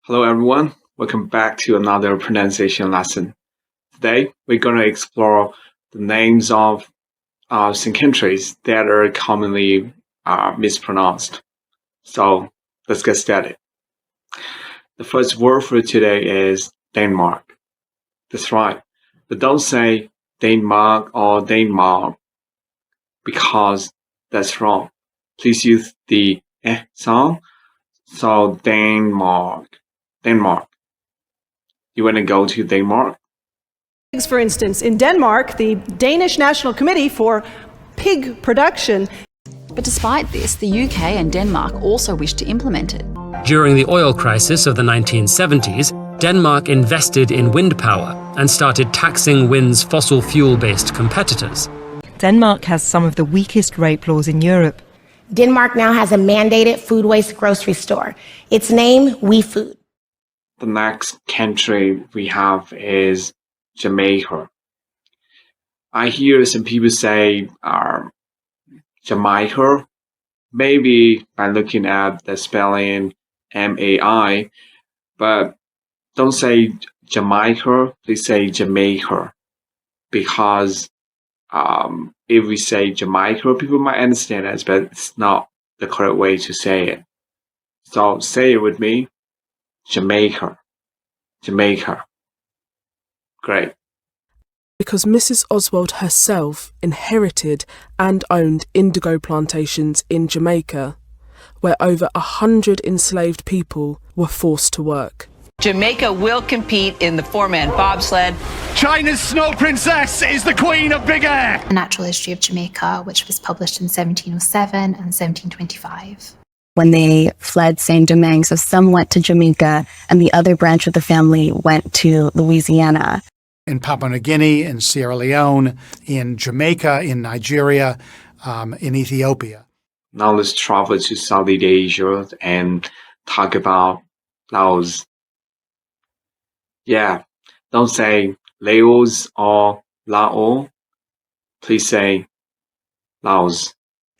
Hello everyone, welcome back to another pronunciation lesson. Today we're going to explore the names of some countries that are commonly mispronounced. So let's get started. The first word for today is Denmark. That's right, but don't say Denmark or Denmark because that's wrong. Please use the sound. So Denmark. You want to go to Denmark? For instance, in Denmark, the Danish National Committee for Pig Production. But despite this, the UK and Denmark also wished to implement it. During the oil crisis of the 1970s, Denmark invested in wind power and started taxing wind's fossil fuel-based competitors. Denmark has some of the weakest rape laws in Europe. Denmark now has a mandated food waste grocery store. Its name, WeFood. The next country we have is Jamaica. I hear some people say Jamaica, maybe by looking at the spelling MAI, but don't say Jamaica, please say Jamaica, because if we say Jamaica, people might understand us, but it's not the correct way to say it. So say it with me. Jamaica. Great. Because Mrs. Oswald herself inherited and owned indigo plantations in Jamaica, where over 100 enslaved people were forced to work. Jamaica will compete in the four-man bobsled. China's snow princess is the queen of big air. A Natural History of Jamaica, which was published in 1707 and 1725. When they fled Saint-Domingue, so some went to Jamaica and the other branch of the family went to Louisiana. In Papua New Guinea, in Sierra Leone, in Jamaica, in Nigeria, in Ethiopia. Now let's travel to Southeast Asia and talk about Laos. Yeah, don't say Laos or Lao. Please say Laos.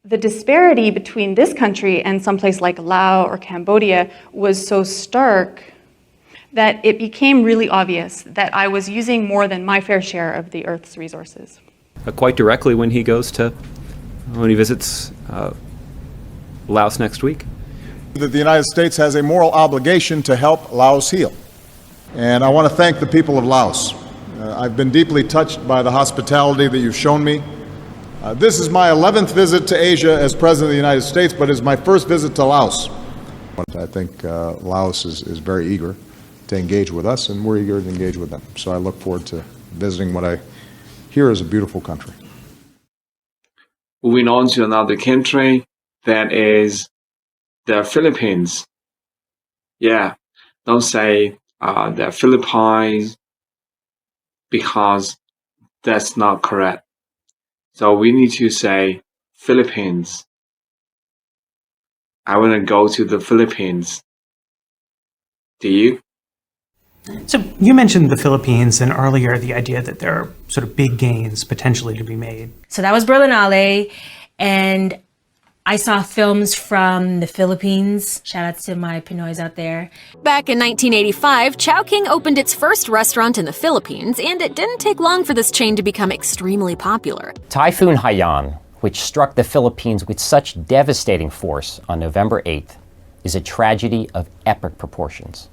The disparity between this country and someplace like Laos or Cambodia was so stark that it became really obvious that I was using more than my fair share of the Earth's resources. Quite directly when he visits Laos next week. That the United States has a moral obligation to help Laos heal. And I want to thank the people of Laos. I've been deeply touched by the hospitality that you've shown me. This is my 11th visit to Asia as President of the United States, but it's my first visit to Laos. I think Laos is very eager to engage with us, and we're eager to engage with them. So I look forward to visiting what I hear is a beautiful country. Moving on to another country, that is the Philippines. Yeah, don't say the Philippines because that's not correct. So we need to say Philippines. I want to go to the Philippines. Do you? So you mentioned the Philippines and earlier the idea that there are sort of big gains potentially to be made. So that was Berlinale, and I saw films from the Philippines. Shout out to my Pinoys out there. Back in 1985, Chowking opened its first restaurant in the Philippines, and it didn't take long for this chain to become extremely popular. Typhoon Haiyan, which struck the Philippines with such devastating force on November 8th, is a tragedy of epic proportions.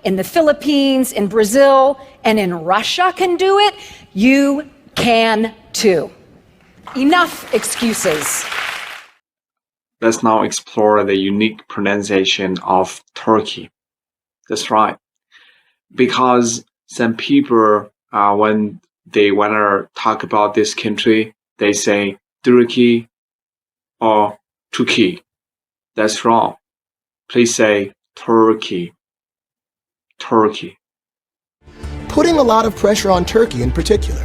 In the Philippines, in Brazil, and in Russia can do it, you can too. Enough excuses. Let's now explore the unique pronunciation of Turkey. That's right. Because some people, when they want to talk about this country, they say Turkey or Turkey. That's wrong. Please say Turkey. Putting a lot of pressure on Turkey in particular.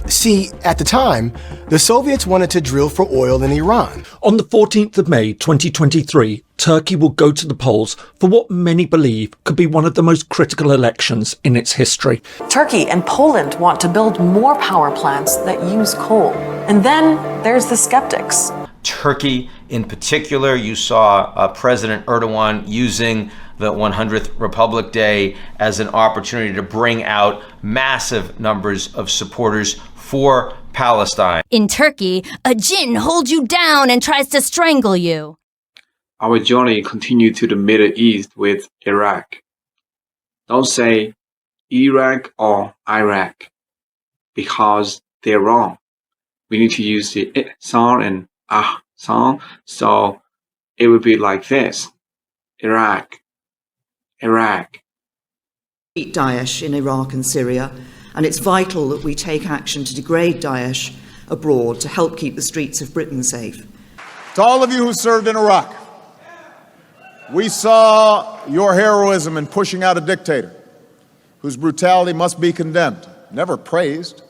See, at the time, the Soviets wanted to drill for oil in Iran. On the 14th of May 2023, Turkey will go to the polls for what many believe could be one of the most critical elections in its history. Turkey and Poland want to build more power plants that use coal. And then there's the skeptics. Turkey in particular. You saw President Erdogan using the 100th Republic Day as an opportunity to bring out massive numbers of supporters for Palestine. In Turkey, a jinn holds you down and tries to strangle you. Our journey continued to the Middle East with Iraq. Don't say Iraq or Iraq because they're wrong. We need to use the it sound and ah sound, so it would be like this: Iraq, Iraq. Daesh in Iraq and Syria, and it's vital that we take action to degrade Daesh abroad to help keep the streets of Britain safe. To all of you who served in Iraq, we saw your heroism in pushing out a dictator whose brutality must be condemned, never praised.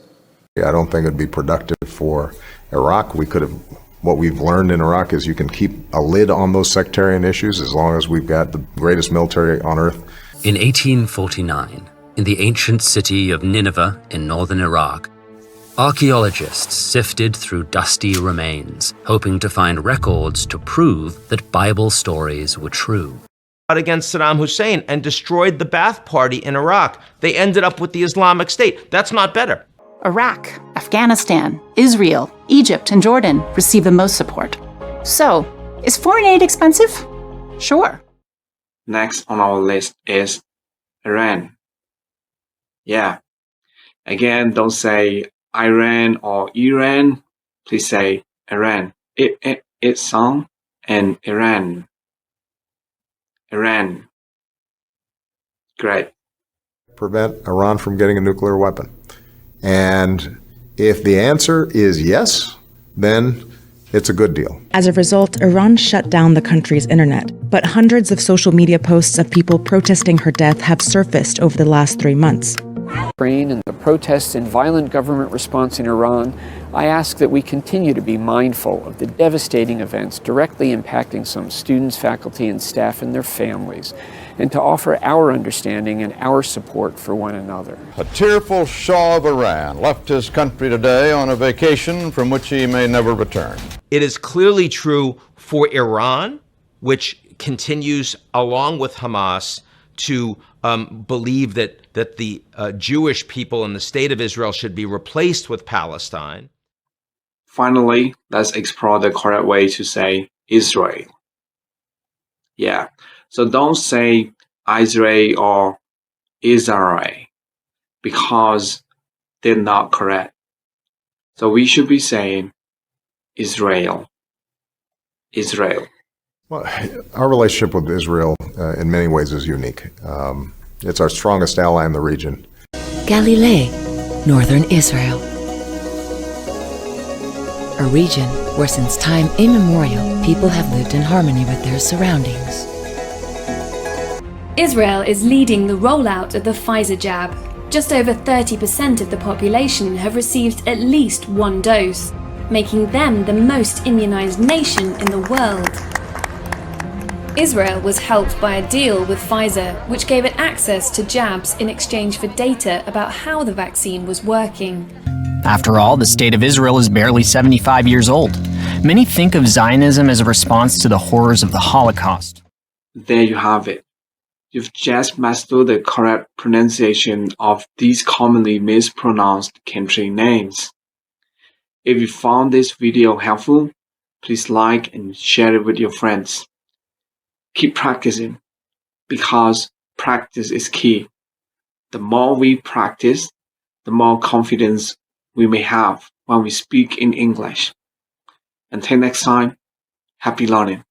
I don't think it'd be productive for Iraq. What we've learned in Iraq is you can keep a lid on those sectarian issues as long as we've got the greatest military on earth. In 1849, in the ancient city of Nineveh in northern Iraq, archaeologists sifted through dusty remains, hoping to find records to prove that Bible stories were true. Against Saddam Hussein and destroyed the Ba'ath Party in Iraq. They ended up with the Islamic State. That's not better. Iraq, Afghanistan, Israel, Egypt, and Jordan receive the most support. So, is foreign aid expensive? Sure. Next on our list is Iran. Yeah. Again, don't say Iran or Iran. Please say Iran. It's song and Iran. Iran. Great. Prevent Iran from getting a nuclear weapon. And if the answer is yes, then it's a good deal. As a result, Iran shut down the country's internet, but hundreds of social media posts of people protesting her death have surfaced over the last 3 months. Ukraine and the protests and violent government response in Iran, I ask that we continue to be mindful of the devastating events directly impacting some students, faculty, and staff and their families, and to offer our understanding and our support for one another. A tearful Shah of Iran left his country today on a vacation from which he may never return. It is clearly true for Iran, which continues, along with Hamas, to believe that the Jewish people and the state of Israel should be replaced with Palestine. Finally, let's explore the correct way to say Israel. Yeah, so don't say Israel or Israel because they're not correct. So we should be saying Israel. Israel. Well, our relationship with Israel in many ways is unique. It's our strongest ally in the region. Galilee, northern Israel. A region where since time immemorial people have lived in harmony with their surroundings. Israel is leading the rollout of the Pfizer jab. Just over 30% of the population have received at least one dose, making them the most immunized nation in the world. Israel was helped by a deal with Pfizer, which gave it access to jabs in exchange for data about how the vaccine was working. After all, the state of Israel is barely 75 years old. Many think of Zionism as a response to the horrors of the Holocaust. There you have it. You've just mastered the correct pronunciation of these commonly mispronounced country names. If you found this video helpful, please like and share it with your friends. Keep practicing, because practice is key. The more we practice, the more confidence we may have when we speak in English. Until next time, happy learning.